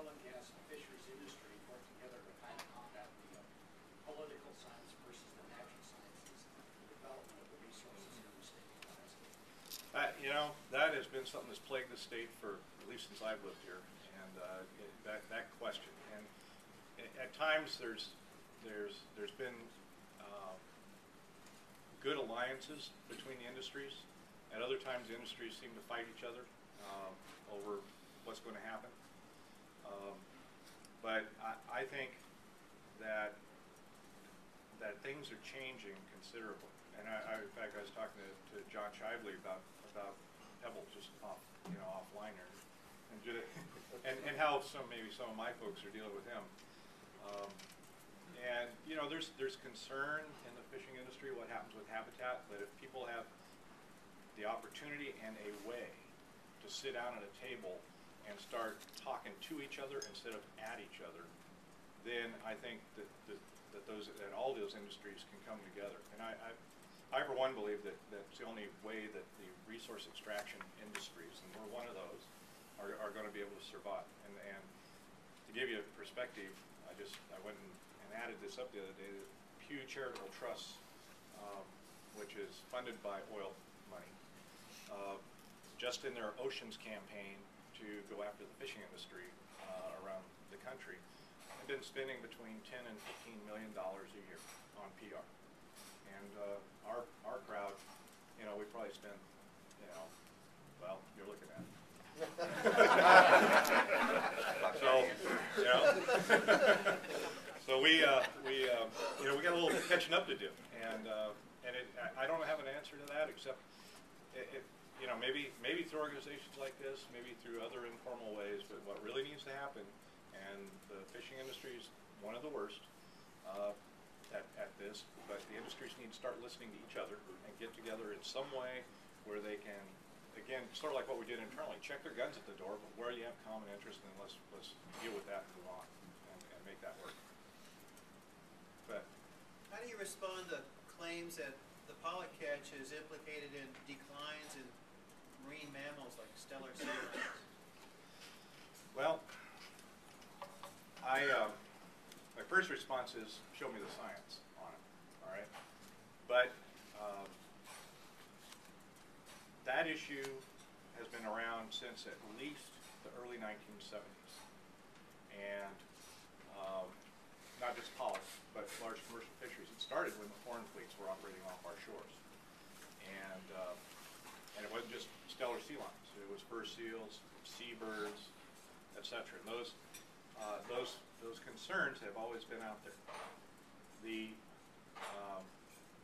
oil and gas and fisheries industry work together to kind of combat the political science versus the natural sciences, the development of the resources in the state of Alaska? You know, that has been something that's plagued the state for at least since I've lived here, and that question. And at times there's been good alliances between the industries. At other times the industries seem to fight each other over what's going to happen. But I think that things are changing considerably. And in fact, I was talking to John Shively about Pebble just offline there, and how maybe some of my folks are dealing with him. And you know, there's concern in the fishing industry what happens with habitat, but if people have the opportunity and a way to sit down at a table and start talking to each other instead of at each other, then I think that all those industries can come together. And I for one believe that that's the only way that the resource extraction industries, and we're one of those, are going to be able to survive. And to give you a perspective, I went and added this up the other day. The Pew Charitable Trust, which is funded by oil money, just in their oceans campaign to go after the fishing industry around the country, have been spending between $10 and $15 million a year on PR. And our crowd, you know, we probably spend, you know, well, you're looking at it. So, you know, so we you know, we got a little catching up to do, and I don't have an answer to that except you know, maybe through organizations like this, maybe through other informal ways. But what really needs to happen, and the fishing industry is one of the worst at this, but the industries need to start listening to each other and get together in some way where they can, again, sort of like what we did internally, check their guns at the door, but where you have common interest, and let's deal with that and move on and make that work. But how do you respond to claims that the pollock catch is implicated in declines in marine mammals like stellar sea lions? Well, my first response is show me the science on it, all right? But that issue has been around since at least the early 1970s. And not just pollock, but large commercial fisheries. It started when the foreign fleets were operating off our shores. And it wasn't just stellar sea lions. It was fur seals, seabirds, etc. And those concerns have always been out there. The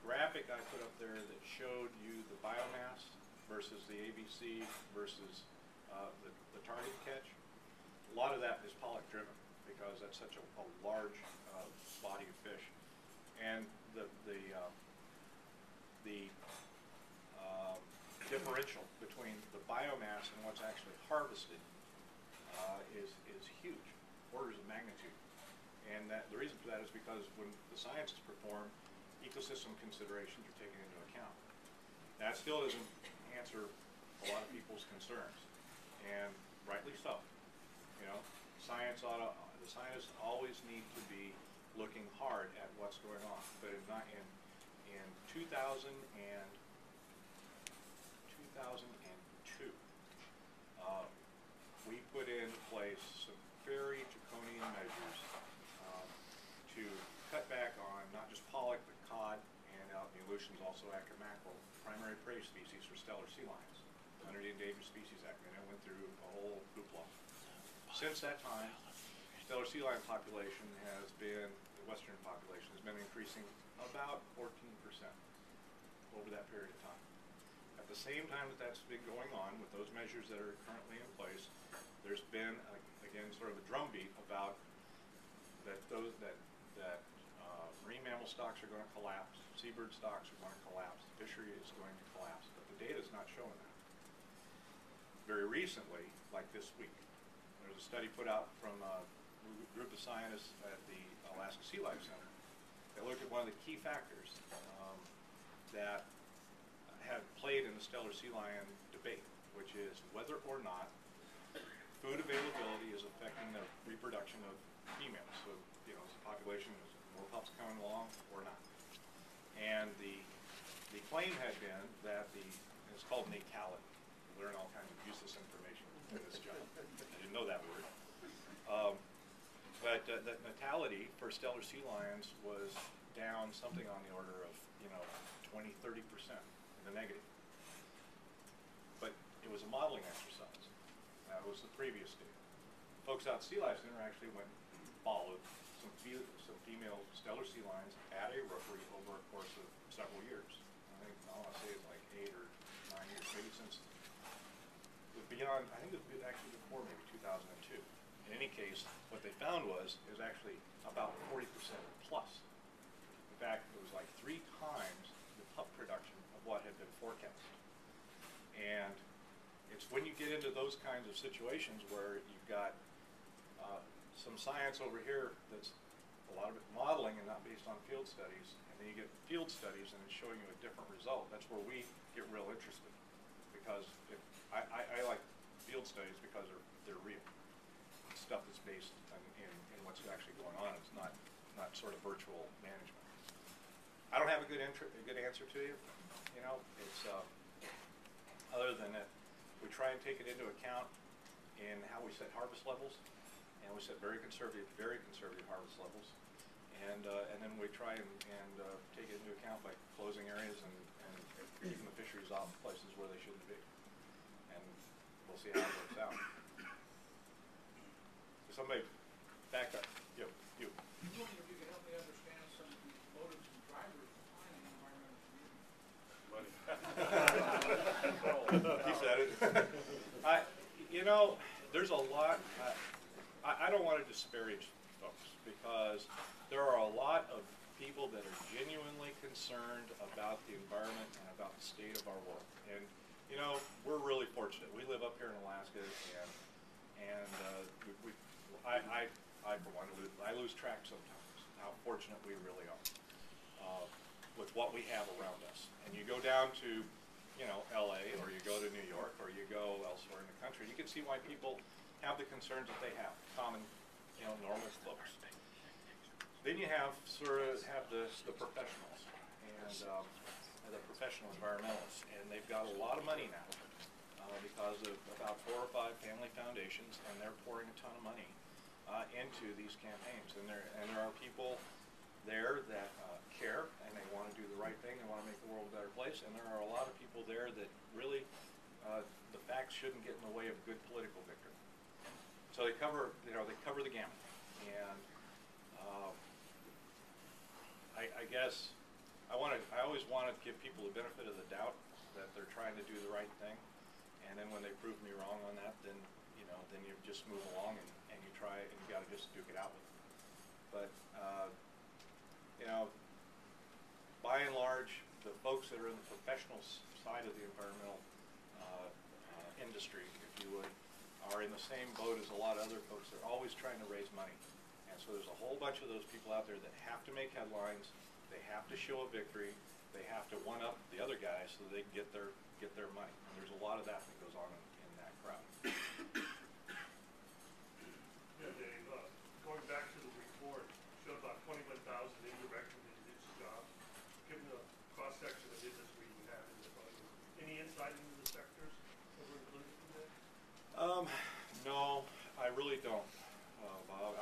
graphic I put up there that showed you the biomass versus the ABC versus the target catch, a lot of that is pollock driven because that's such a large body of fish. And the differential between the biomass and what's actually harvested is huge, orders of magnitude. And the reason for that is because when the science is performed, ecosystem considerations are taken into account. That still doesn't answer a lot of people's concerns, and rightly so. You know, the scientists always need to be looking hard at what's going on. But in 2002, we put in place some very draconian measures to cut back on not just pollock, but cod, and out in the Aleutians also active mackerel, primary prey species for stellar sea lions, under the Endangered Species Act, and it went through a whole hoopla. Since that time, stellar sea lion population has been, the western population has been increasing about 14% over that period of time. At the same time that's been going on with those measures that are currently in place, there's been, again, sort of a drumbeat about that marine mammal stocks are going to collapse, seabird stocks are going to collapse, the fishery is going to collapse, but the data is not showing that. Very recently, like this week, there was a study put out from a group of scientists at the Alaska Sea Life Center that looked at one of the key factors that have played in the stellar sea lion debate, which is whether or not food availability is affecting the And the claim had been that it's called natality. You learn all kinds of useless information in this job. I didn't know that word. But that natality for stellar sea lions was down something on the order of 20, 30% in the negative. But it was a modeling exercise. That was the previous data. Folks out at Sea Life Center actually went and followed some female stellar sea lions at a rookery over a course of several years. I want to say it's like 8 or 9 years, maybe since beyond. I think it was actually before maybe 2002. In any case, what they found was actually about 40% plus. In fact, it was like 3 times the pup production of what had been forecast. And it's when you get into those kinds of situations where you've got some science over here that's a lot of it modeling and not based on field studies, and then you get field studies and it's showing you a different result. That's where we get real interested, because I like field studies because they're real. It's stuff that's based in what's actually going on. It's not sort of virtual management. I don't have a good answer to you. It's other than that, we try and take it into account in how we set harvest levels, and we set very conservative harvest levels, and then we try and take it into account by closing areas and keeping the fisheries off places where they shouldn't be, and we'll see how it works out. So somebody back up. You. I'm wondering if you could help me understand some of the motives and drivers behind the environmental community. He said it. There's a lot. I don't want to disparage folks, because there are a lot of people that are genuinely concerned about the environment and about the state of our world. And we're really fortunate. We live up here in Alaska, and I for one, I lose track sometimes how fortunate we really are with what we have around us. And you go down to LA, or you go to New York, or you go elsewhere in the country, you can see why people have the concerns that they have, common, normal folks. Then you have the professionals, and the professional environmentalists, and they've got a lot of money now because of about 4 or 5 family foundations, and they're pouring a ton of money into these campaigns. And there are people there that care, and they want to do the right thing. They want to make the world a better place. And there are a lot of people there that really the facts shouldn't get in the way of good political victory. So they cover the gamut. And I guess I always want to give people the benefit of the doubt that they're trying to do the right thing. And then when they prove me wrong on that, then you just move along and you try, and you got to just duke it out with them. But by and large, the folks that are in the professional side of the environmental industry, if you would, are in the same boat as a lot of other folks. They're always trying to raise money. And so there's a whole bunch of those people out there that have to make headlines. They have to show a victory. They have to one-up the other guys so they can get their money. And there's a lot of that goes on in that crowd. Yeah, Dave, going back to the report, showed about 21,000 indirectly in this job. Given the cross-section of industry we have in the fund, any insight into the sectors that were included in that? No, I really don't, Bob.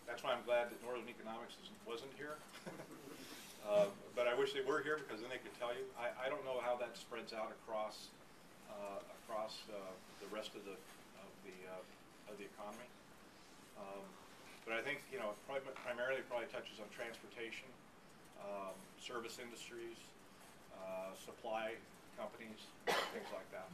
That's why I'm glad that Northern Economics wasn't here. But I wish they were here, because then they could tell you. I don't know how that spreads out across the rest of the economy. But I think primarily touches on transportation, service industries, supply companies, things like that.